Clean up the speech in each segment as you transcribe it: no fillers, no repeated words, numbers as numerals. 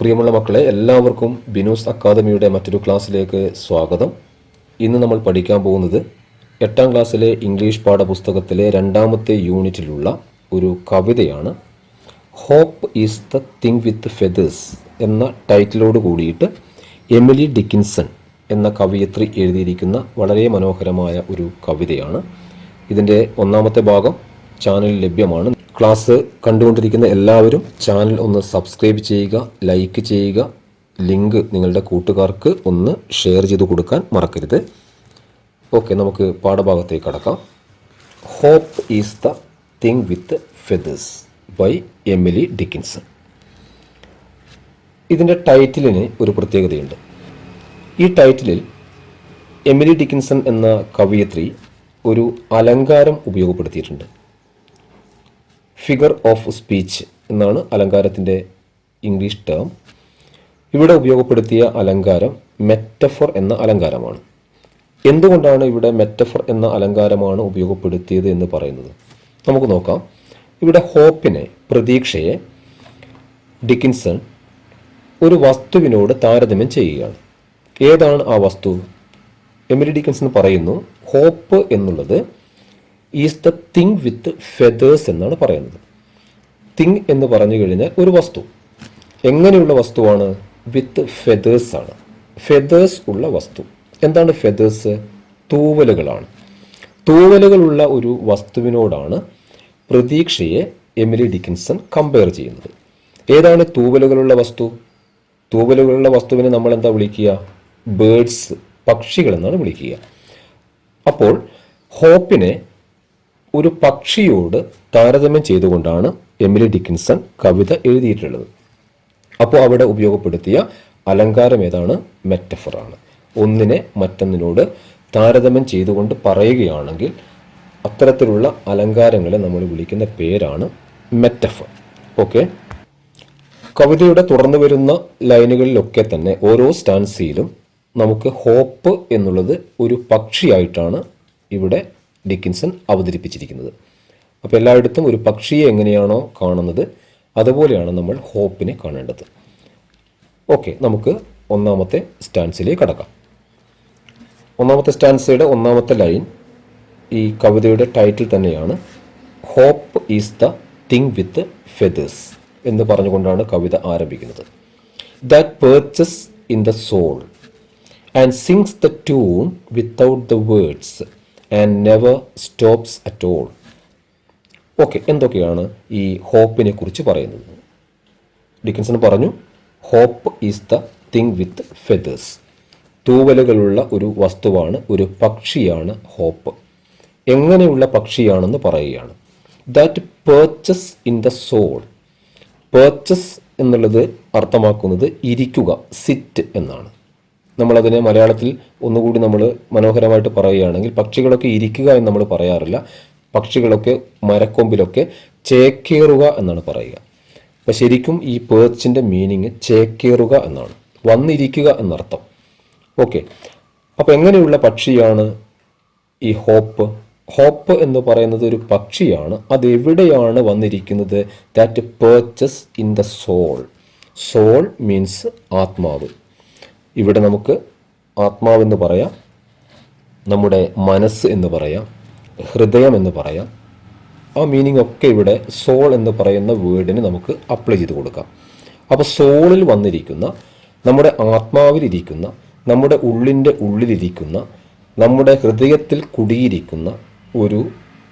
പ്രിയമുള്ള മക്കളെ, എല്ലാവർക്കും ബിനൂസ് അക്കാദമിയുടെ മറ്റൊരു ക്ലാസ്സിലേക്ക് സ്വാഗതം. ഇന്ന് നമ്മൾ പഠിക്കാൻ പോകുന്നത് 8ാം ക്ലാസ്സിലെ ഇംഗ്ലീഷ് പാഠപുസ്തകത്തിലെ 2ാമത്തെ യൂണിറ്റിലുള്ള ഒരു കവിതയാണ്. Hope is the thing with feathers എന്ന ടൈറ്റിലോട് കൂടിയിട്ട് എമിലി ഡിക്കിൻസൺ എന്ന കവയിത്രി എഴുതിയിരിക്കുന്ന വളരെ മനോഹരമായ ഒരു കവിതയാണ്. ഇതിൻ്റെ 1ാമത്തെ ഭാഗം ചാനലിൽ ലഭ്യമാണ്. ക്ലാസ് കണ്ടുകൊണ്ടിരിക്കുന്ന എല്ലാവരും ചാനൽ ഒന്ന് സബ്സ്ക്രൈബ് ചെയ്യുക, ലൈക്ക് ചെയ്യുക, ലിങ്ക് നിങ്ങളുടെ കൂട്ടുകാർക്ക് ഒന്ന് ഷെയർ ചെയ്ത് കൊടുക്കാൻ മറക്കരുത്. ഓക്കെ, നമുക്ക് പാഠഭാഗത്തേക്ക് കടക്കാം. Hope is the thing with feathers by Emily Dickinson. ഇതിൻ്റെ ടൈറ്റിലിന് ഒരു പ്രത്യേകതയുണ്ട്. ഈ ടൈറ്റിലിൽ എമിലി ഡിക്കിൻസൺ എന്ന കവയിത്രി ഒരു അലങ്കാരം ഉപയോഗപ്പെടുത്തിയിട്ടുണ്ട്. ഫിഗർ ഓഫ് സ്പീച്ച് എന്നാണ് അലങ്കാരത്തിൻ്റെ ഇംഗ്ലീഷ് ടേം. ഇവിടെ ഉപയോഗപ്പെടുത്തിയ അലങ്കാരം മെറ്റഫർ എന്ന അലങ്കാരമാണ്. എന്തുകൊണ്ടാണ് ഇവിടെ മെറ്റഫർ എന്ന അലങ്കാരമാണ് ഉപയോഗപ്പെടുത്തിയത് എന്ന് പറയുന്നത് നമുക്ക് നോക്കാം. ഇവിടെ ഹോപ്പിനെ, പ്രതീക്ഷയെ, ഡിക്കിൻസൺ ഒരു വസ്തുവിനോട് താരതമ്യം ചെയ്യുകയാണ്. ഏതാണ് ആ വസ്തു? എമിലി ഡിക്കിൻസൺ പറയുന്നു, ഹോപ്പ് എന്നുള്ളത് is the thing with feathers എന്നാണ് പറയുന്നത്. തിങ് എന്ന് പറഞ്ഞു കഴിഞ്ഞാൽ ഒരു വസ്തു. എങ്ങനെയുള്ള വസ്തുവാണ്? വിത്ത് ഫെദേഴ്സ് ആണ്. ഫെദേഴ്സ് ഉള്ള വസ്തു. എന്താണ് ഫെദേഴ്സ്? തൂവലുകളാണ്. തൂവലുകളുള്ള ഒരു വസ്തുവിനോടാണ് പ്രതീക്ഷയെ എമിലി ഡിക്കിൻസൺ കമ്പയർ ചെയ്യുന്നത്. ഏതാണ് തൂവലുകളുള്ള വസ്തു? തൂവലുകളുള്ള വസ്തുവിനെ നമ്മൾ എന്താ വിളിക്കുക? ബേർഡ്സ്, പക്ഷികൾ എന്നാണ് വിളിക്കുക. അപ്പോൾ ഹോപ്പിനെ ഒരു പക്ഷിയോട് താരതമ്യം ചെയ്തുകൊണ്ടാണ് എമിലി ഡിക്കിൻസൺ കവിത എഴുതിയിട്ടുള്ളത്. അപ്പോൾ അവിടെ ഉപയോഗപ്പെടുത്തിയ അലങ്കാരം ഏതാണ്? മെറ്റഫറാണ്. ഒന്നിനെ മറ്റൊന്നിനോട് താരതമ്യം ചെയ്തുകൊണ്ട് പറയുകയാണെങ്കിൽ അത്തരത്തിലുള്ള അലങ്കാരങ്ങളെ നമ്മൾ വിളിക്കുന്ന പേരാണ് മെറ്റഫർ. ഓക്കെ, കവിതയുടെ തുടർന്ന് വരുന്ന ലൈനുകളിലൊക്കെ തന്നെ ഓരോ സ്റ്റാൻസിയിലും നമുക്ക് ഹോപ്പ് എന്നുള്ളത് ഒരു പക്ഷിയായിട്ടാണ് ഇവിടെ ഡിക്കിൻസൺ അവതരിപ്പിച്ചിരിക്കുന്നത്. അപ്പോൾ എല്ലായിടത്തും ഒരു പക്ഷിയെ എങ്ങനെയാണോ കാണുന്നത് അതുപോലെയാണ് നമ്മൾ ഹോപ്പിനെ കാണേണ്ടത്. ഓക്കെ, നമുക്ക് 1ാമത്തെ സ്റ്റാൻസിലേക്ക് കടക്കാം. 1ാമത്തെ സ്റ്റാൻസയുടെ 1ാമത്തെ ലൈൻ ഈ കവിതയുടെ ടൈറ്റിൽ തന്നെയാണ്. Hope is the thing with feathers എന്ന് പറഞ്ഞുകൊണ്ടാണ് കവിത ആരംഭിക്കുന്നത്. That perches in the soul and sings the tune without the words and never stops at all. Okay, എന്തൊക്കെയാണ് ഈ ഹോപ്പിനെ കുറിച്ച് പറയുന്നത്? ഡിക്കിൻസൺ പറഞ്ഞു, hope is the thing with feathers. തൂവലുകളുള്ള ഒരു വസ്തുവാണ്, ഒരു പക്ഷിയാണ് ഹോപ്പ്. എങ്ങനെയുള്ള പക്ഷിയാണെന്ന് പറയുകയാണ്. That perches in the soul. Perches എന്നുള്ളത് അർത്ഥമാക്കുന്നത് ഇരിക്കുക, സിറ്റ് എന്നാണ്. നമ്മളതിനെ മലയാളത്തിൽ ഒന്നുകൂടി നമ്മൾ മനോഹരമായിട്ട് പറയുകയാണെങ്കിൽ, പക്ഷികളൊക്കെ ഇരിക്കുക എന്ന് നമ്മൾ പറയാറില്ല. പക്ഷികളൊക്കെ മരക്കൊമ്പിലൊക്കെ ചേക്കേറുക എന്നാണ് പറയുക. അപ്പം ശരിക്കും ഈ പേർച്ചിൻ്റെ മീനിങ് ചേക്കേറുക എന്നാണ്, വന്നിരിക്കുക എന്നർത്ഥം. ഓക്കെ, അപ്പോൾ എങ്ങനെയുള്ള പക്ഷിയാണ് ഈ ഹോപ്പ്? ഹോപ്പ് എന്ന് പറയുന്നത് ഒരു പക്ഷിയാണ്. അതെവിടെയാണ് വന്നിരിക്കുന്നത്? That perches in the soul. Soul means ആത്മാവ്. ഇവിടെ നമുക്ക് ആത്മാവെന്ന് പറയാം, നമ്മുടെ മനസ്സ് എന്ന് പറയാം, ഹൃദയം എന്ന് പറയാം. ആ മീനിങ് ഒക്കെ ഇവിടെ സോൾ എന്ന് പറയുന്ന വേർഡിന് നമുക്ക് അപ്ലൈ ചെയ്ത് കൊടുക്കാം. അപ്പോൾ സോളിൽ വന്നിരിക്കുന്ന, നമ്മുടെ ആത്മാവിലിരിക്കുന്ന, നമ്മുടെ ഉള്ളിലിരിക്കുന്ന, നമ്മുടെ ഹൃദയത്തിൽ കുടിയിരിക്കുന്ന ഒരു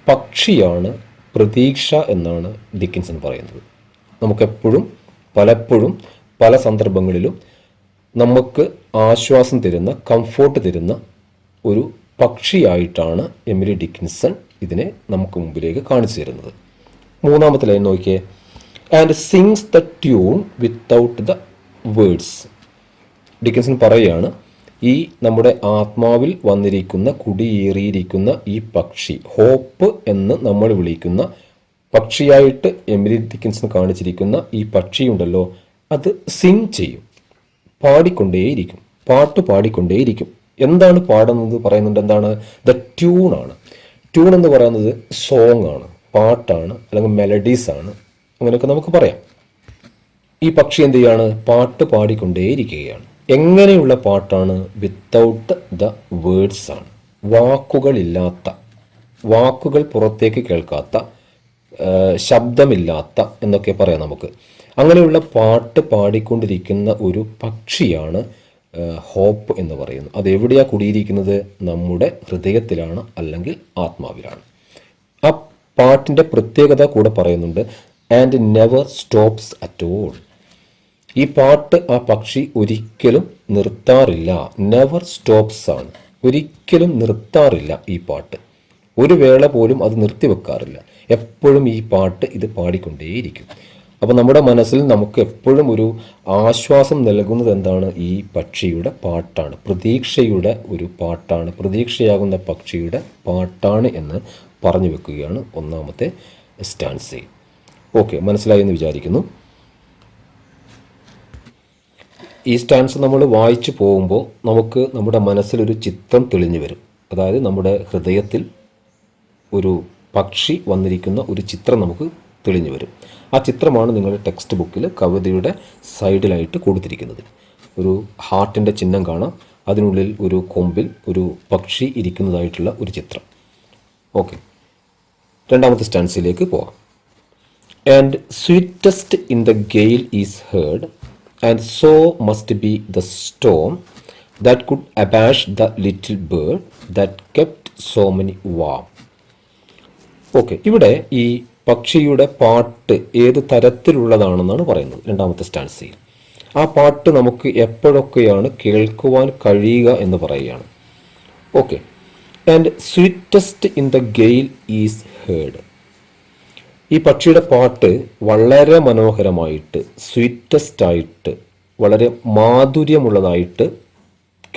പക്ഷിയാണ് പ്രതീക്ഷ എന്നാണ് ഡിക്കിൻസൺ പറയുന്നത്. നമുക്കെപ്പോഴും, പലപ്പോഴും, പല സന്ദർഭങ്ങളിലും നമുക്ക് ആശ്വാസം തരുന്ന, കംഫോർട്ട് തരുന്ന ഒരു പക്ഷിയായിട്ടാണ് എമിലി ഡിക്കിൻസൺ ഇതിനെ നമുക്ക് മുമ്പിലേക്ക് കാണിച്ചു തരുന്നത്. 3ാമത്തെ ലൈൻ നോക്കിയേ. And sings the tune without the words. Dickinson പറയുകയാണ്, ഈ നമ്മുടെ ആത്മാവിൽ വന്നിരിക്കുന്ന, കുടിയേറിയിരിക്കുന്ന ഈ പക്ഷി, ഹോപ്പ് എന്ന് നമ്മൾ വിളിക്കുന്ന പക്ഷിയായിട്ട് എമിലി ഡിക്കിൻസൺ കാണിച്ചിരിക്കുന്ന ഈ പക്ഷിയുണ്ടല്ലോ, അത് സിങ് ചെയ്യും, പാടിക്കൊണ്ടേയിരിക്കും, പാട്ട് പാടിക്കൊണ്ടേയിരിക്കും. എന്താണ് പാടുന്നത് പറയുന്നുണ്ട്? എന്താണ്? ദ ട്യൂൺ ആണ്. ട്യൂൺ എന്ന് പറയുന്നത് സോങ് ആണ്, പാട്ടാണ്, അല്ലെങ്കിൽ മെലഡീസ് ആണ്, അങ്ങനെയൊക്കെ നമുക്ക് പറയാം. ഈ പക്ഷി എന്ത് ചെയ്യാണ്? പാട്ട് പാടിക്കൊണ്ടേയിരിക്കുകയാണ്. എങ്ങനെയുള്ള പാട്ടാണ്? വിത്തൗട്ട് ദ വേർഡ്സ് ആണ്. വാക്കുകളില്ലാത്ത, വാക്കുകൾ പുറത്തേക്ക് കേൾക്കാത്ത, ശബ്ദമില്ലാത്ത എന്നൊക്കെ പറയാം നമുക്ക്. അങ്ങനെയുള്ള പാട്ട് പാടിക്കൊണ്ടിരിക്കുന്ന ഒരു പക്ഷിയാണ് ഹോപ്പ് എന്ന് പറയുന്നു. അതെവിടെയാണ് കുടിയിരിക്കുന്നത്? നമ്മുടെ ഹൃദയത്തിലാണ്, അല്ലെങ്കിൽ ആത്മാവിലാണ്. ആ പാട്ടിൻ്റെ പ്രത്യേകത കൂടെ പറയുന്നുണ്ട്. And never stops at all. ഈ പാട്ട് ആ പക്ഷി ഒരിക്കലും നിർത്താറില്ല. നെവർ സ്റ്റോപ്സ് ആണ്, ഒരിക്കലും നിർത്താറില്ല ഈ പാട്ട്. ഒരു വേള പോലും അത് നിർത്തിവെക്കാറില്ല. എപ്പോഴും ഈ പാട്ട് ഇത് പാടിക്കൊണ്ടേയിരിക്കും. അപ്പോൾ നമ്മുടെ മനസ്സിൽ നമുക്ക് എപ്പോഴും ഒരു ആശ്വാസം നൽകുന്നത് എന്താണ്? ഈ പക്ഷിയുടെ പാട്ടാണ്. പ്രതീക്ഷയുടെ ഒരു പാട്ടാണ്, പ്രതീക്ഷയാകുന്ന പക്ഷിയുടെ പാട്ടാണ് എന്ന് പറഞ്ഞു വെക്കുകയാണ് ഒന്നാമത്തെ സ്റ്റാൻസി. ഓക്കെ, മനസ്സിലായി എന്ന് വിചാരിക്കുന്നു. ഈ സ്റ്റാൻസ് നമ്മൾ വായിച്ചു പോകുമ്പോൾ നമുക്ക് നമ്മുടെ മനസ്സിലൊരു ചിത്രം തെളിഞ്ഞു വരും. അതായത് നമ്മുടെ ഹൃദയത്തിൽ ഒരു പക്ഷി വന്നിരിക്കുന്ന ഒരു ചിത്രം നമുക്ക് തെളിഞ്ഞു വരും. ആ ചിത്രമാണ് നിങ്ങളുടെ ടെക്സ്റ്റ് ബുക്കിൽ കവിതയുടെ സൈഡിലായിട്ട് കൊടുത്തിരിക്കുന്നത്. ഒരു ഹാർട്ടിൻ്റെ ചിഹ്നം കാണാം, അതിനുള്ളിൽ ഒരു കൊമ്പിൽ ഒരു പക്ഷി ഇരിക്കുന്നതായിട്ടുള്ള ഒരു ചിത്രം. ഓക്കെ, രണ്ടാമത്തെ സ്റ്റാൻസിലേക്ക് പോവാം. And sweetest in the gale is heard and sore must be the storm that could abash the little bird that kept so many warm. Okay, ഇവിടെ ഈ പക്ഷിയുടെ പാട്ട് ഏത് തരത്തിലുള്ളതാണെന്നാണ് പറയുന്നത് രണ്ടാമത്തെ സ്റ്റാൻസിയിൽ. ആ പാട്ട് നമുക്ക് എപ്പോഴൊക്കെയാണ് കേൾക്കുവാൻ കഴിയുക എന്ന് പറയുകയാണ്. Okay, and sweetest in the gale is heard. ഈ പക്ഷിയുടെ പാട്ട് വളരെ മനോഹരമായിട്ട്, സ്വീറ്റസ്റ്റ് ആയിട്ട്, വളരെ മാധുര്യമുള്ളതായിട്ട്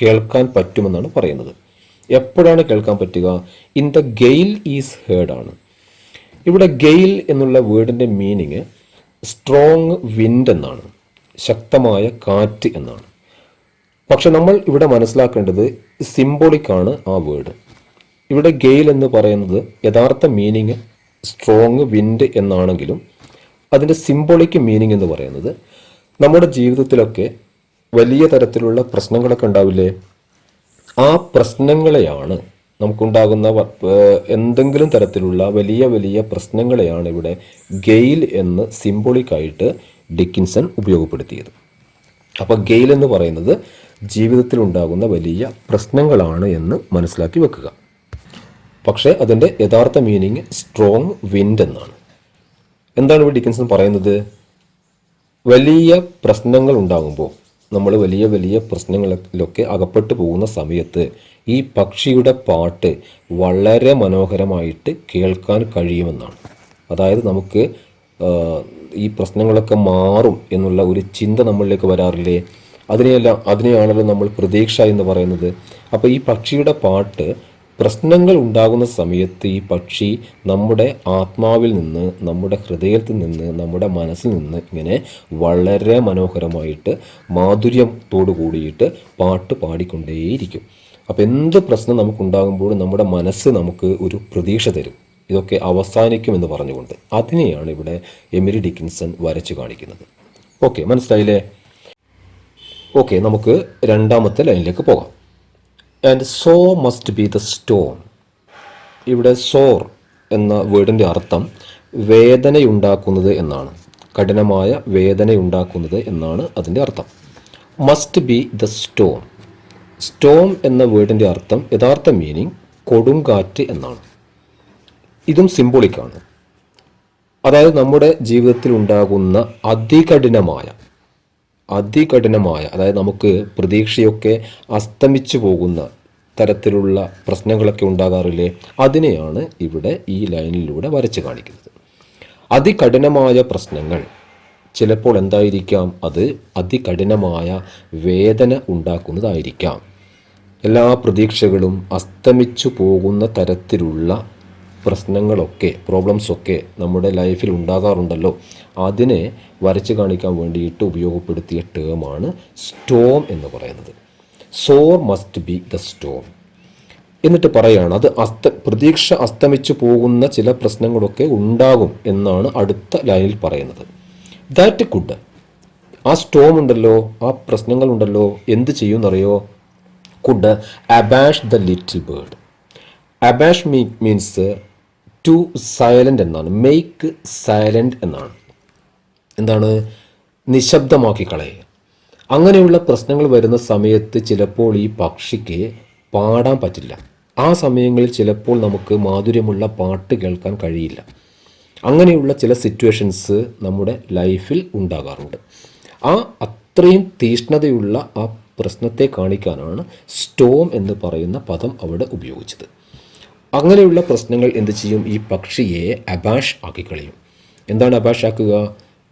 കേൾക്കാൻ പറ്റുമെന്നാണ് പറയുന്നത്. എപ്പോഴാണ് കേൾക്കാൻ പറ്റുക? In the gale is heard ആണ്. ഇവിടെ ഗെയിൽ എന്നുള്ള വേർഡിൻ്റെ മീനിങ് സ്ട്രോങ് വിൻഡ് എന്നാണ്, ശക്തമായ കാറ്റ് എന്നാണ്. പക്ഷെ നമ്മൾ ഇവിടെ മനസ്സിലാക്കേണ്ടത് സിംബോളിക്കാണ് ആ വേർഡ്. ഇവിടെ ഗെയിൽ എന്ന് പറയുന്നത് യഥാർത്ഥ മീനിങ് സ്ട്രോങ് വിൻഡ് എന്നാണെങ്കിലും അതിൻ്റെ സിംബോളിക് മീനിങ് എന്ന് പറയുന്നത് നമ്മുടെ ജീവിതത്തിലൊക്കെ വലിയ തരത്തിലുള്ള പ്രശ്നങ്ങളൊക്കെ ഉണ്ടാവില്ലേ? ആ പ്രശ്നങ്ങളെയാണ്, നമുക്കുണ്ടാകുന്ന എന്തെങ്കിലും തരത്തിലുള്ള വലിയ വലിയ പ്രശ്നങ്ങളെയാണ് ഇവിടെ ഗെയിൽ എന്ന് സിംബോളിക്കായിട്ട് ഡിക്കിൻസൺ ഉപയോഗപ്പെടുത്തിയത്. അപ്പോൾ ഗെയിൽ എന്ന് പറയുന്നത് ജീവിതത്തിൽ ഉണ്ടാകുന്ന വലിയ പ്രശ്നങ്ങളാണ് എന്ന് മനസ്സിലാക്കി വെക്കുക. പക്ഷേ അതിൻ്റെ യഥാർത്ഥ മീനിങ് സ്ട്രോങ് വിൻഡ് എന്നാണ്. എന്താണ് ഇവിടെ ഡിക്കിൻസൺ പറയുന്നത്? വലിയ പ്രശ്നങ്ങൾ ഉണ്ടാകുമ്പോൾ, നമ്മൾ വലിയ വലിയ പ്രശ്നങ്ങളിലൊക്കെ അകപ്പെട്ടു പോകുന്ന സമയത്ത് ഈ പക്ഷിയുടെ പാട്ട് വളരെ മനോഹരമായിട്ട് കേൾക്കാൻ കഴിയുമെന്നാണ്. അതായത് നമുക്ക് ഈ പ്രശ്നങ്ങളൊക്കെ മാറും എന്നുള്ള ഒരു ചിന്ത നമ്മളിലേക്ക് വരാറില്ലേ? അതിനെയാണല്ലോ നമ്മൾ പ്രതീക്ഷ എന്ന് പറയുന്നത്. അപ്പോൾ ഈ പക്ഷിയുടെ പാട്ട് പ്രശ്നങ്ങൾ ഉണ്ടാകുന്ന സമയത്ത് ഈ പക്ഷി നമ്മുടെ ആത്മാവിൽ നിന്ന്, നമ്മുടെ ഹൃദയത്തിൽ നിന്ന്, നമ്മുടെ മനസ്സിൽ നിന്ന് ഇങ്ങനെ വളരെ മനോഹരമായിട്ട് മാധുര്യത്തോടു കൂടിയിട്ട് പാട്ട് പാടിക്കൊണ്ടേയിരിക്കും. അപ്പോൾ എന്ത് പ്രശ്നം നമുക്കുണ്ടാകുമ്പോഴും നമ്മുടെ മനസ്സ് നമുക്ക് ഒരു പ്രതീക്ഷ തരും, ഇതൊക്കെ അവസാനിക്കുമെന്ന് പറഞ്ഞുകൊണ്ട്. അതിനെയാണ് ഇവിടെ എമിലി ഡിക്കിൻസൺ വരച്ചു കാണിക്കുന്നത്. ഓക്കെ, മനസ്സിലായില്ലേ? ഓക്കെ, നമുക്ക് രണ്ടാമത്തെ ലൈനിലേക്ക് പോകാം. And sore must be the Storm. ഇവിടെ സോർ എന്ന വേർഡിൻ്റെ അർത്ഥം വേദനയുണ്ടാക്കുന്നത് എന്നാണ്, കഠിനമായ വേദനയുണ്ടാക്കുന്നത് എന്നാണ് അതിൻ്റെ അർത്ഥം. Must be the Storm. Storm എന്ന വേർഡിൻ്റെ അർത്ഥം, യഥാർത്ഥ മീനിങ് കൊടുങ്കാറ്റ് എന്നാണ്. ഇതും സിംബോളിക്കാണ്. അതായത് നമ്മുടെ ജീവിതത്തിൽ ഉണ്ടാകുന്ന അതികഠിനമായ, അതായത് നമുക്ക് പ്രതീക്ഷയൊക്കെ അസ്തമിച്ചു പോകുന്ന തരത്തിലുള്ള പ്രശ്നങ്ങളൊക്കെ ഉണ്ടാകാറില്ലേ? അതിനെയാണ് ഇവിടെ ഈ ലൈനിലൂടെ വരച്ച് കാണിക്കുന്നത്. അതികഠിനമായ പ്രശ്നങ്ങൾ ചിലപ്പോൾ എന്തായിരിക്കാം? അത് അതികഠിനമായ വേദന ഉണ്ടാക്കുന്നതായിരിക്കാം. എല്ലാ പ്രതീക്ഷകളും അസ്തമിച്ചു പോകുന്ന തരത്തിലുള്ള പ്രശ്നങ്ങളൊക്കെ, പ്രോബ്ലംസൊക്കെ നമ്മുടെ ലൈഫിൽ ഉണ്ടാകാറുണ്ടല്ലോ. അതിനെ വരച്ച് കാണിക്കാൻ വേണ്ടിയിട്ട് ഉപയോഗപ്പെടുത്തിയ ടേമാണ് സ്റ്റോം എന്ന് പറയുന്നത്. സോർ മസ്റ്റ് ബി ദ സ്റ്റോം. എന്നിട്ട് പറയുകയാണ്, അത് പ്രതീക്ഷ അസ്തമിച്ചു പോകുന്ന ചില പ്രശ്നങ്ങളൊക്കെ ഉണ്ടാകും എന്നാണ് അടുത്ത ലൈനിൽ പറയുന്നത്. That could. ആ സ്റ്റോം ഉണ്ടല്ലോ, ആ പ്രശ്നങ്ങളുണ്ടല്ലോ, എന്ത് ചെയ്യുമെന്നറിയോ? Could abash the little bird. Abash means to silent എന്നാണ്, മേക്ക് സൈലൻ്റ് എന്നാണ്. എന്താണ്? നിശബ്ദമാക്കി കളയുക. അങ്ങനെയുള്ള പ്രശ്നങ്ങൾ വരുന്ന സമയത്ത് ചിലപ്പോൾ ഈ പക്ഷിക്ക് പാടാൻ പറ്റില്ല. ആ സമയങ്ങളിൽ ചിലപ്പോൾ നമുക്ക് മാധുര്യമുള്ള പാട്ട് കേൾക്കാൻ കഴിയില്ല. അങ്ങനെയുള്ള ചില സിറ്റുവേഷൻസ് നമ്മുടെ ലൈഫിൽ ഉണ്ടാകാറുണ്ട്. ആ അത്രയും തീഷ്ണതയുള്ള ആ പ്രശ്നത്തെ കാണിക്കാനാണ് സ്റ്റോം എന്ന് പറയുന്ന പദം അവിടെ ഉപയോഗിച്ചത്. അങ്ങനെയുള്ള പ്രശ്നങ്ങൾ എന്ത് ചെയ്യും? ഈ പക്ഷിയെ അബാഷ് ആക്കി കളയും. എന്താണ് അബാഷ് ആക്കുക?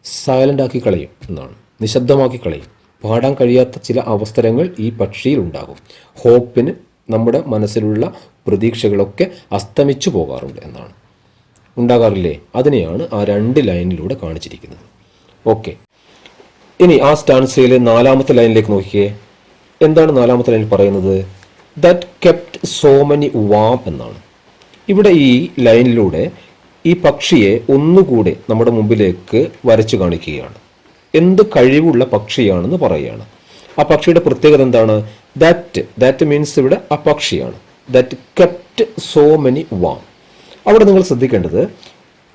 സൈലൻ്റ് ആക്കി കളയും എന്നാണ്, നിശബ്ദമാക്കി കളയും. പാടാൻ കഴിയാത്ത ചില അവസരങ്ങൾ ഈ പക്ഷിയിൽ ഉണ്ടാകും. ഹോപ്പിന്, നമ്മുടെ മനസ്സിലുള്ള പ്രതീക്ഷകളൊക്കെ അസ്തമിച്ചു പോകാറുണ്ട് എന്നാണ്. ഉണ്ടാകാറില്ലേ? അതിനെയാണ് ആ 2 ലൈനിലൂടെ കാണിച്ചിരിക്കുന്നത്. ഓക്കെ, ഇനി ആ സ്റ്റാൻസയിലെ 4ാമത്തെ ലൈനിലേക്ക് നോക്കിയേ. എന്താണ് 4ാമത്തെ ലൈനിൽ പറയുന്നത്? That kept so many warm എന്നാണ്. ഇവിടെ ഈ ലൈനിലൂടെ ഈ പക്ഷിയെ ഒന്നുകൂടെ നമ്മുടെ മുമ്പിലേക്ക് വരച്ചു കാണിക്കുകയാണ്. എന്ത് കഴിവുള്ള പക്ഷിയാണെന്ന് പറയുകയാണ്. ആ പക്ഷിയുടെ പ്രത്യേകത എന്താണ്? ദാറ്റ് മീൻസ് ഇവിടെ ആ പക്ഷിയാണ്. That kept so many warm. അവിടെ നിങ്ങൾ ശ്രദ്ധിക്കേണ്ടത്,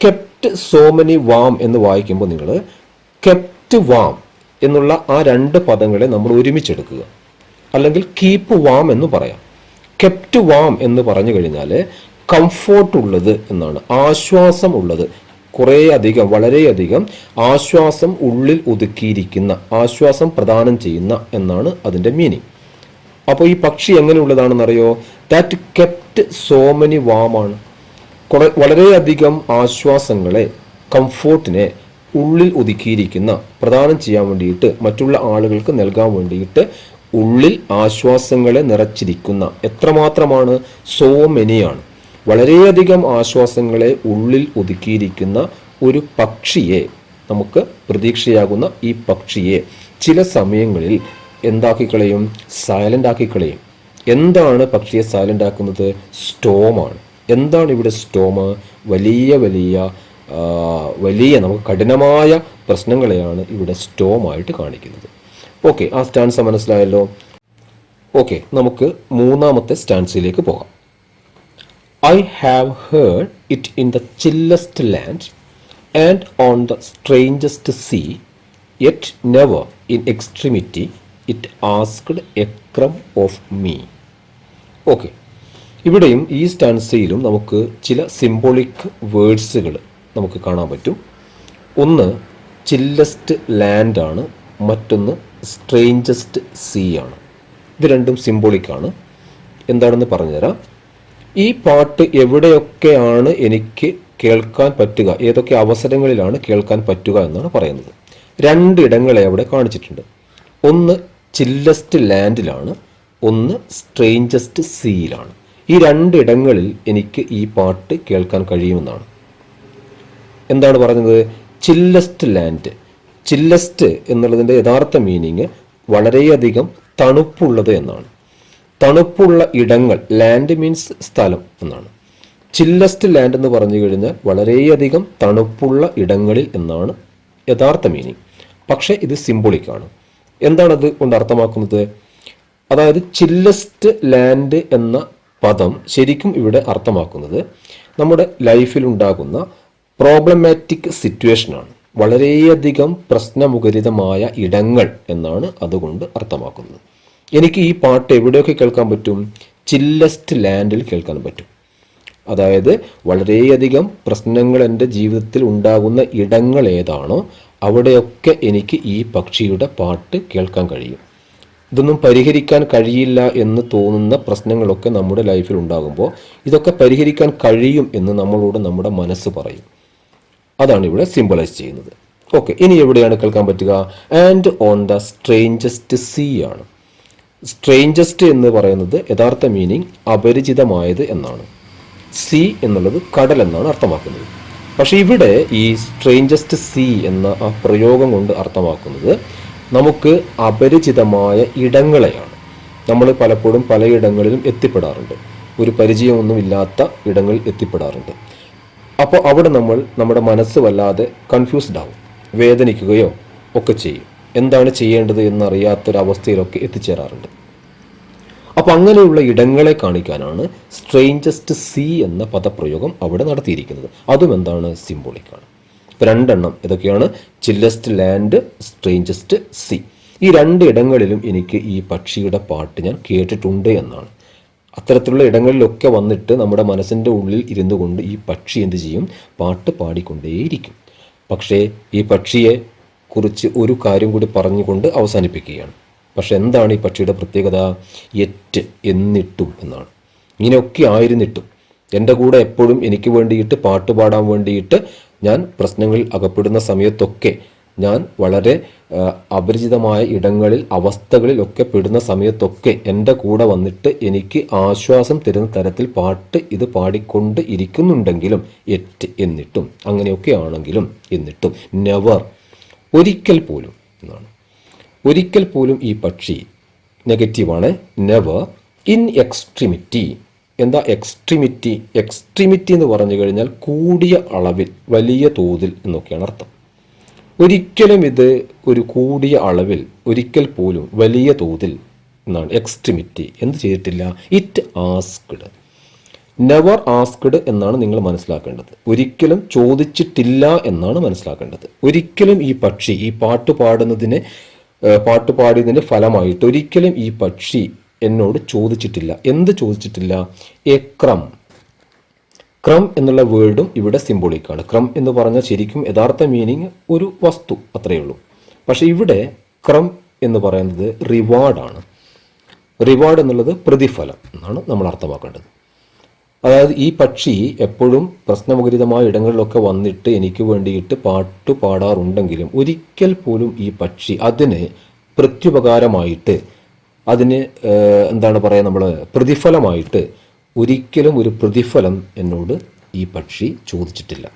കെപ്റ്റ് സോ മെനി വാം എന്ന് വായിക്കുമ്പോൾ നിങ്ങൾ കെപ്റ്റ് വാം എന്നുള്ള ആ 2 പദങ്ങളെ നമ്മൾ ഒരുമിച്ചെടുക്കുക, അല്ലെങ്കിൽ കീപ്പ് വാം എന്ന് പറയാം. കെപ്റ്റ് വാം എന്ന് പറഞ്ഞു കഴിഞ്ഞാൽ കംഫോർട്ട് ഉള്ളത് എന്നാണ്, ആശ്വാസം ഉള്ളത്, കുറേയധികം, വളരെയധികം ആശ്വാസം ഉള്ളിൽ ഒതുക്കിയിരിക്കുന്ന, ആശ്വാസം പ്രദാനം ചെയ്യുന്ന എന്നാണ് അതിൻ്റെ മീനിങ്. അപ്പോൾ ഈ പക്ഷി എങ്ങനെയുള്ളതാണെന്നറിയോ? That kept so many warm ആണ്. വളരെയധികം ആശ്വാസങ്ങളെ, കംഫോർട്ടിനെ ഉള്ളിൽ ഒതുക്കിയിരിക്കുന്ന, പ്രദാനം ചെയ്യാൻ വേണ്ടിയിട്ട്, മറ്റുള്ള ആളുകൾക്ക് നൽകാൻ വേണ്ടിയിട്ട് ഉള്ളിൽ ആശ്വാസങ്ങളെ നിറച്ചിരിക്കുന്ന. എത്രമാത്രമാണ്? സോ മെനിയാണ്. വളരെയധികം ആശ്വാസങ്ങളെ ഉള്ളിൽ ഒതുക്കിയിരിക്കുന്ന ഒരു പക്ഷിയെ, നമുക്ക് പ്രതീക്ഷയാകുന്ന ഈ പക്ഷിയെ ചില സമയങ്ങളിൽ എന്താക്കി കളയും? സൈലൻ്റ് ആക്കി കളയും. എന്താണ് പക്ഷിയെ സൈലൻ്റ് ആക്കുന്നത്? സ്റ്റോമാണ്. എന്താണ് ഇവിടെ സ്റ്റോം? വലിയ വലിയ വലിയ നമുക്ക് കഠിനമായ പ്രശ്നങ്ങളെയാണ് ഇവിടെ സ്റ്റോമായിട്ട് കാണിക്കുന്നത്. ഓക്കെ, ആ സ്റ്റാൻസ മനസ്സിലായല്ലോ. ഓക്കെ, നമുക്ക് 3ാമത്തെ സ്റ്റാൻസിലേക്ക് പോകാം. I have heard it in the chillest land and on the strangest sea, yet never in extremity it asked a crumb of me. Okay, ഇവിടെയും ഈ സ്റ്റാൻസയിലും നമുക്ക് ചില സിംബോളിക് വേർഡ്സുകൾ നമുക്ക് കാണാൻ പറ്റും. ഒന്ന് ചില്ലസ്റ്റ് ലാൻഡ് ആണ്, മറ്റൊന്ന് സ്ട്രേഞ്ചസ്റ്റ് സീ ആണ്. ഇത് രണ്ടും സിംബോളിക്കാണ്. എന്താണെന്ന് പറഞ്ഞുതരാം. ഈ പാട്ട് എവിടെയൊക്കെയാണ് എനിക്ക് കേൾക്കാൻ പറ്റുക, ഏതൊക്കെ അവസരങ്ങളിലാണ് കേൾക്കാൻ പറ്റുക എന്നാണ് പറയുന്നത്. 2 ഇടങ്ങളെ അവിടെ കാണിച്ചിട്ടുണ്ട്. ഒന്ന് ചില്ലസ്റ്റ് ലാൻഡിലാണ്, ഒന്ന് സ്ട്രേഞ്ചസ്റ്റ് സീയിലാണ്. ഈ 2 ഇടങ്ങളിൽ എനിക്ക് ഈ പാട്ട് കേൾക്കാൻ കഴിയുമെന്നാണ്. എന്താണ് പറഞ്ഞത്? ചില്ലസ്റ്റ് ലാൻഡ്. ചില്ലസ്റ്റ് എന്നുള്ളതിൻ്റെ യഥാർത്ഥ മീനിങ് വളരെയധികം തണുപ്പുള്ളത് എന്നാണ്. തണുപ്പുള്ള ഇടങ്ങൾ, ലാൻഡ് മീൻസ് സ്ഥലം എന്നാണ്. ചില്ലസ്റ്റ് ലാൻഡ് എന്ന് പറഞ്ഞു കഴിഞ്ഞാൽ വളരെയധികം തണുപ്പുള്ള ഇടങ്ങളിൽ എന്നാണ് യഥാർത്ഥ മീനിങ്. പക്ഷേ ഇത് സിംബോളിക്കാണ്. എന്താണത് കൊണ്ട് അർത്ഥമാക്കുന്നത്? അതായത് ചില്ലസ്റ്റ് ലാൻഡ് എന്ന പദം ശരിക്കും ഇവിടെ അർത്ഥമാക്കുന്നത് നമ്മുടെ ലൈഫിൽ ഉണ്ടാകുന്ന പ്രോബ്ലമാറ്റിക് സിറ്റുവേഷനാണ്. വളരെയധികം പ്രശ്നമുഖരിതമായ ഇടങ്ങൾ എന്നാണ് അതുകൊണ്ട് അർത്ഥമാക്കുന്നത്. എനിക്ക് ഈ പാട്ട് എവിടെയൊക്കെ കേൾക്കാൻ പറ്റും? ചില്ലസ്റ്റ് ലാൻഡിൽ കേൾക്കാൻ പറ്റും. അതായത് വളരെയധികം പ്രശ്നങ്ങൾ എൻ്റെ ജീവിതത്തിൽ ഉണ്ടാകുന്ന ഇടങ്ങൾ ഏതാണോ അവിടെയൊക്കെ എനിക്ക് ഈ പക്ഷിയുടെ പാട്ട് കേൾക്കാൻ കഴിയും. ഇതൊന്നും പരിഹരിക്കാൻ കഴിയില്ല എന്ന് തോന്നുന്ന പ്രശ്നങ്ങളൊക്കെ നമ്മുടെ ലൈഫിൽ ഉണ്ടാകുമ്പോൾ ഇതൊക്കെ പരിഹരിക്കാൻ കഴിയും എന്ന് നമ്മളോട് നമ്മുടെ മനസ്സ് പറയും. അതാണ് ഇവിടെ സിംബലൈസ് ചെയ്യുന്നത്. ഓക്കെ, ഇനി എവിടെയാണ് കേൾക്കാൻ പറ്റുക? And on the strangest sea ആണ്. സ്ട്രേഞ്ചസ്റ്റ് എന്ന് പറയുന്നത് യഥാർത്ഥ മീനിങ് അപരിചിതമായത് എന്നാണ്. സീ എന്നുള്ളത് കടൽ എന്നാണ് അർത്ഥമാക്കുന്നത്. പക്ഷെ ഇവിടെ ഈ സ്ട്രേഞ്ചസ്റ്റ് സീ എന്ന ആ പ്രയോഗം കൊണ്ട് അർത്ഥമാക്കുന്നത് നമുക്ക് അപരിചിതമായ ഇടങ്ങളെയാണ്. നമ്മൾ പലപ്പോഴും പലയിടങ്ങളിലും എത്തിപ്പെടാറുണ്ട്, ഒരു പരിചയമൊന്നുമില്ലാത്ത ഇടങ്ങളിൽ എത്തിപ്പെടാറുണ്ട്. അപ്പോൾ അവിടെ നമ്മുടെ മനസ്സ് വല്ലാതെ കൺഫ്യൂസ്ഡ് ആവും, വേദനിക്കുകയോ ഒക്കെ ചെയ്യും. എന്താണ് ചെയ്യേണ്ടത് എന്നറിയാത്തൊരവസ്ഥയിലൊക്കെ എത്തിച്ചേരാറുണ്ട്. അപ്പോൾ അങ്ങനെയുള്ള ഇടങ്ങളെ കാണിക്കാനാണ് സ്ട്രേഞ്ചസ്റ്റ് സീ എന്ന പദപ്രയോഗം അവിടെ നടത്തിയിരിക്കുന്നത്. അതും എന്താണ്, സിംബോളിക്കാണ്. ഇപ്പോൾ രണ്ടെണ്ണം ഇതൊക്കെയാണ്, ചില്ലസ്റ്റ് ലാൻഡ്, സ്ട്രേഞ്ചസ്റ്റ് സീ. ഈ രണ്ട് ഇടങ്ങളിലും എനിക്ക് ഈ പക്ഷിയുടെ പാട്ട് ഞാൻ കേട്ടിട്ടുണ്ട് എന്നാണ്. അത്തരത്തിലുള്ള ഇടങ്ങളിലൊക്കെ വന്നിട്ട് നമ്മുടെ മനസ്സിൻ്റെ ഉള്ളിൽ ഇരുന്നു കൊണ്ട് ഈ പക്ഷി എന്ത് ചെയ്യും, പാട്ട് പാടിക്കൊണ്ടേയിരിക്കും. പക്ഷേ ഈ പക്ഷിയെ കുറിച്ച് ഒരു കാര്യം കൂടി പറഞ്ഞുകൊണ്ട് അവസാനിപ്പിക്കുകയാണ്. പക്ഷെ എന്താണ് ഈ പക്ഷിയുടെ പ്രത്യേകത? യെറ്റ്, എന്നിട്ടും എന്നാണ്. ഇങ്ങനെയൊക്കെ ആയിരുന്നിട്ടും എൻ്റെ കൂടെ എപ്പോഴും എനിക്ക് വേണ്ടിയിട്ട് പാട്ട് പാടാൻ വേണ്ടിയിട്ട് ഞാൻ പ്രശ്നങ്ങളിൽ അകപ്പെടുന്ന സമയത്തൊക്കെ, ഞാൻ വളരെ അപരിചിതമായ ഇടങ്ങളിൽ അവസ്ഥകളിലൊക്കെ പെടുന്ന സമയത്തൊക്കെ എൻ്റെ കൂടെ വന്നിട്ട് എനിക്ക് ആശ്വാസം തരുന്ന തരത്തിൽ പാട്ട് ഇത് പാടിക്കൊണ്ട് ഇരിക്കുന്നുണ്ടെങ്കിലും, യെറ്റ്, എന്നിട്ടും, അങ്ങനെയൊക്കെ ആണെങ്കിലും എന്നിട്ടും, നെവർ, ഒരിക്കൽ പോലും എന്നാണ്. ഒരിക്കൽ പോലും ഈ പക്ഷി നെഗറ്റീവാണ്. Never, in extremity. എന്താ എക്സ്ട്രീമിറ്റി? എക്സ്ട്രീമിറ്റി എന്ന് പറഞ്ഞു കഴിഞ്ഞാൽ കൂടിയ അളവിൽ, വലിയ തോതിൽ എന്നൊക്കെയാണ് അർത്ഥം. ഒരിക്കലും ഇത് ഒരു കൂടിയ അളവിൽ, ഒരിക്കൽ പോലും വലിയ തോതിൽ എന്നാണ് എക്സ്ട്രീമിറ്റി. എന്ത് ചെയ്തിട്ടില്ല? It asked. നെവർ ആസ്ക്ഡ് എന്നാണ് നിങ്ങൾ മനസ്സിലാക്കേണ്ടത്. ഒരിക്കലും ചോദിച്ചിട്ടില്ല എന്നാണ് മനസ്സിലാക്കേണ്ടത്. ഒരിക്കലും ഈ പക്ഷി ഈ പാട്ട് പാടിയതിൻ്റെ ഫലമായിട്ട് ഒരിക്കലും ഈ പക്ഷി എന്നോട് ചോദിച്ചിട്ടില്ല. എന്ത് ചോദിച്ചിട്ടില്ല? A crumb. ക്രം എന്നുള്ള വേർഡും ഇവിടെ സിംബോളിക്കാണ്. ക്രം എന്ന് പറഞ്ഞാൽ ശരിക്കും യഥാർത്ഥ മീനിങ് ഒരു വസ്തു, അത്രയേ ഉള്ളൂ. പക്ഷെ ഇവിടെ ക്രം എന്ന് പറയുന്നത് റിവാർഡാണ്. റിവാർഡ് എന്നുള്ളത് പ്രതിഫലം എന്നാണ് നമ്മൾ അർത്ഥമാക്കേണ്ടത്. അതായത് ഈ പക്ഷി എപ്പോഴും പ്രശ്നമുഖരിതമായ ഇടങ്ങളിലൊക്കെ വന്നിട്ട് എനിക്ക് വേണ്ടിയിട്ട് പാട്ട് പാടാറുണ്ടെങ്കിലും ഒരിക്കൽ പോലും ഈ പക്ഷി അതിന് പ്രത്യുപകാരമായിട്ട്, അതിന് എന്താണ് പറയുക, നമ്മൾ പ്രതിഫലമായിട്ട് ഒരിക്കലും ഒരു പ്രതിഫലം എന്നോട് ഈ പക്ഷി ചോദിച്ചിട്ടില്ല.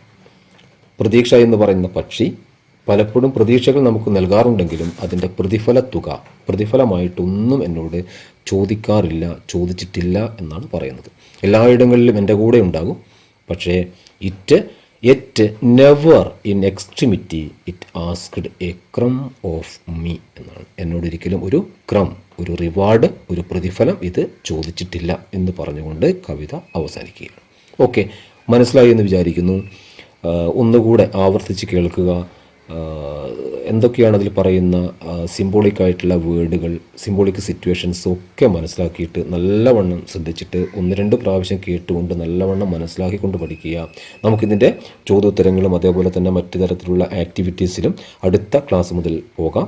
പ്രതീക്ഷ എന്ന് പറയുന്ന പക്ഷി പലപ്പോഴും പ്രതീക്ഷകൾ നമുക്ക് നൽകാറുണ്ടെങ്കിലും അതിൻ്റെ പ്രതിഫലമായിട്ടൊന്നും എന്നോട് ചോദിക്കാറില്ല, ചോദിച്ചിട്ടില്ല എന്നാണ് പറയുന്നത്. എല്ലായിടങ്ങളിലും എൻ്റെ കൂടെ ഉണ്ടാകും. പക്ഷേ yet never in extremity it asked A crumb of me എന്നാണ്. എന്നോടൊരിക്കലും ഒരു ക്രം, ഒരു റിവാർഡ്, ഒരു പ്രതിഫലം ഇത് ചോദിച്ചിട്ടില്ല എന്ന് പറഞ്ഞുകൊണ്ട് കവിത അവസാനിക്കുകയാണ്. ഓക്കെ, മനസ്സിലായി എന്ന് വിചാരിക്കുന്നു. ഒന്നുകൂടെ ആവർത്തിച്ച് കേൾക്കുക. എന്തൊക്കെയാണ് അതിൽ പറയുന്ന സിംബോളിക്കായിട്ടുള്ള വേർഡുകൾ, സിംബോളിക് സിറ്റുവേഷൻസ് ഒക്കെ മനസ്സിലാക്കിയിട്ട് നല്ലവണ്ണം ശ്രദ്ധിച്ചിട്ട് 1-2 പ്രാവശ്യം കേട്ടുകൊണ്ട് നല്ലവണ്ണം മനസ്സിലാക്കിക്കൊണ്ട് പഠിക്കുക. നമുക്കിതിൻ്റെ ചോദ്യോത്തരങ്ങളും അതേപോലെ തന്നെ മറ്റു തരത്തിലുള്ള ആക്ടിവിറ്റീസിലും അടുത്ത ക്ലാസ് മുതൽ പോകാം.